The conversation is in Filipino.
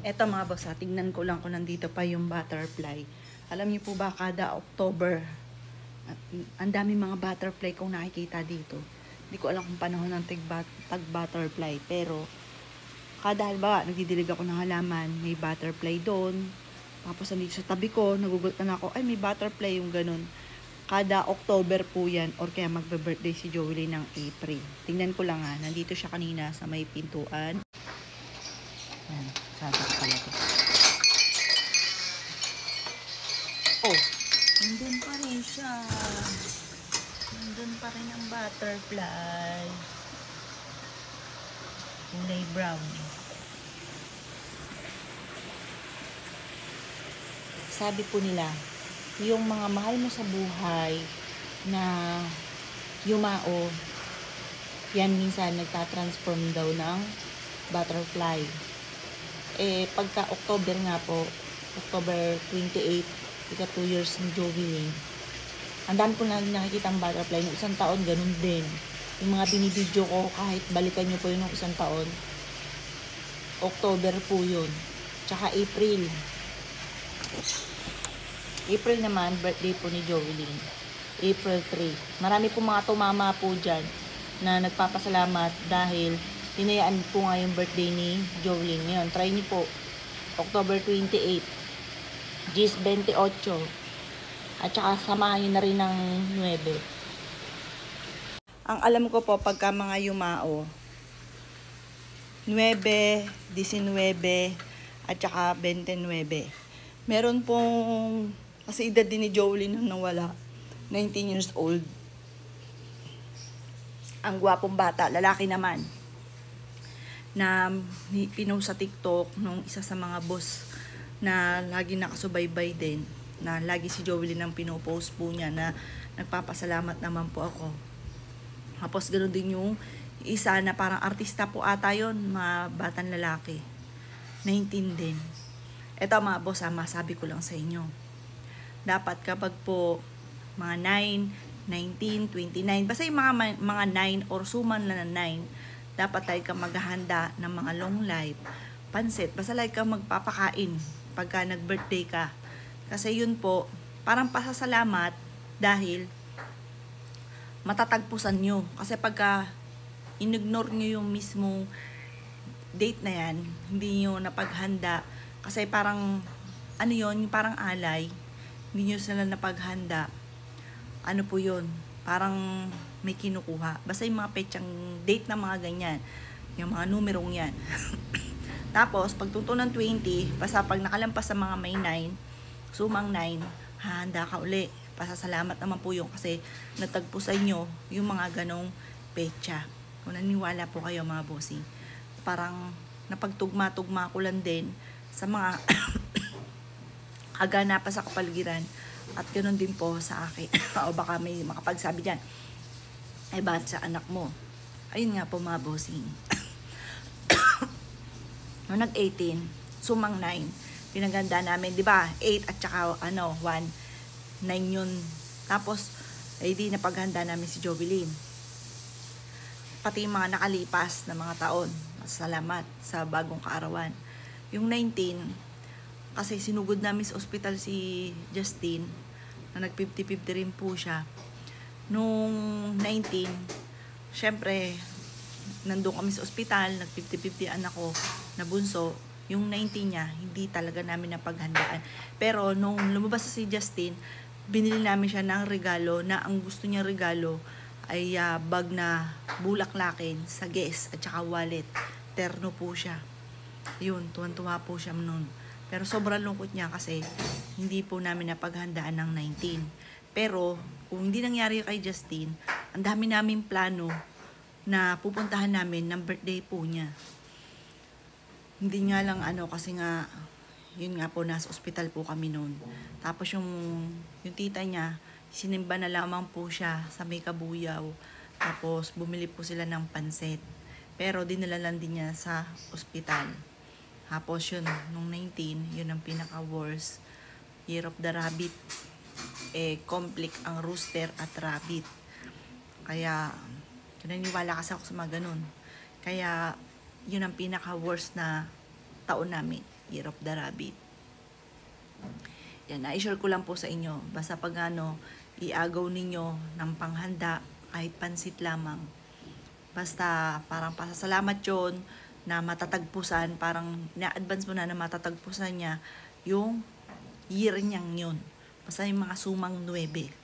Eto mga boss, tingnan ko lang kung nandito pa yung butterfly. Alam niyo po ba, kada October, ang dami mga butterfly kong nakikita dito. Hindi ko alam kung panahon ng tag-butterfly. Pero, kada halimbawa, nagdidilig ako ng halaman, may butterfly doon. Tapos, nandito sa tabi ko, nagugulat ako, ay may butterfly yung ganun. Kada October po yan, or kaya magbe-birthday si Joey ng April. Tingnan ko lang ha, nandito siya kanina sa may pintuan. Yan, sabi ko pala to. Oh, nandun pa rin siya. Nandun pa rin ang butterfly. Kulay brown. Sabi po nila, yung mga mahal mo sa buhay na yumao, yan minsan nagtatransform daw ng butterfly. Pagka October nga po, October 28, ika 2 years ni Joey, ang dami ko na nakikita ang butterfly ng isang taon, ganun din. Yung mga binibidyo ko, kahit balikan nyo po yun ng isang taon, October po yun. Tsaka April. April naman, birthday po ni Joey. April 3. Marami po mga tumama po dyan na nagpapasalamat dahil tinayaan po nga yung birthday ni Jolene. Ngayon, try niyo po. October 28. Gis 28. At saka samahan niyo na rin ng 9. Ang alam ko po, pagka mga yumao, 9, 19, at saka 29. Meron pong, kasi edad din ni Jolene nung nawala, 19 years old. Ang gwapong bata, lalaki naman, na pinost sa TikTok nung isa sa mga boss na lagi nakasubaybay din, na lagi si Joey ang pinopost po niya na nagpapasalamat naman po ako. Tapos ganoon din yung isa na parang artista po ata yun, mga batang lalaki, 19 din. Eto mga boss, masabi ko lang sa inyo, dapat kapag po mga 9, 19, 29, basta yung mga 9 or suman na 9, dapat lagi kang maghahanda ng mga long life, pansit, basta lagi kang magpapakain pagka nag-birthday ka. Kasi yun po, parang pasasalamat dahil matatagpusan nyo. Kasi pagka in-ignore nyo yung mismong date na yan, hindi nyo napaghanda, kasi parang, ano yun, parang alay, hindi nyo sila napaghanda, ano po yun, parang may kinukuha. Basta yung mga petsang date na mga ganyan, yung mga numerong yan. Tapos, pagtunto ng 20, basta pag nakalampas sa mga may 9, sumang 9, handa ka uli. Pasasalamat naman po yun kasi natagpo sa inyo yung mga ganong petsa. Kung naniwala po kayo mga bossing, parang napagtugma-tugma ko lang din sa mga kaganapan sa kapaligiran, at ganoon din po sa akin. O baka may makapagsabi dyan, ay ba't sa anak mo? Ayun nga po mga bossing. Noong nag-18, sumang 9, pinaganda namin, di ba? 8 at saka 1, 9 yun. Tapos, ay di napaghanda namin si Jovelyn. Pati yung mga nakalipas na mga taon. Salamat sa bagong kaarawan. Yung 19, kasi sinugod namin sa ospital si Justin, na nag 50-50 rin po siya. Nung 19, syempre, nandun kami sa ospital, nag 50-50 anak ko na bunso. Yung 19 niya, hindi talaga namin napaghandaan. Pero nung lumabas si Justin, binili namin siya ng regalo, na ang gusto niya regalo ay bag na bulaklakin, sages, at saka wallet. Terno po siya. Yun, tuwan-tuwa po siya nun. Pero sobrang lungkot niya kasi hindi po namin napaghandaan ng 19. Pero kung hindi nangyari kay Justin, ang dami naming plano na pupuntahan namin ng birthday po niya. Hindi nga lang kasi nga, yun nga po, nasa ospital po kami noon. Tapos yung tita niya, sinimba na lamang po siya sa may Kabuyaw. Tapos bumili po sila ng pansit. Pero dinala lang din niya sa ospital. Tapos yun, nung 19, yun ang pinaka-worst. Year of the Rabbit. Conflict ang rooster at rabbit. Kaya, naniniwala kasi ako sa mga ganun. Kaya, yun ang pinaka-worst na taon namin. Year of the Rabbit. Yan, na-share ko lang po sa inyo. Basta pag iagaw ninyo ng panghanda, kahit pansit lamang. Basta parang pasasalamat yon na matatagpusan, parang na-advance mo na matatagpusan niya yung year niyang yun. Basta yung mga sumang 9.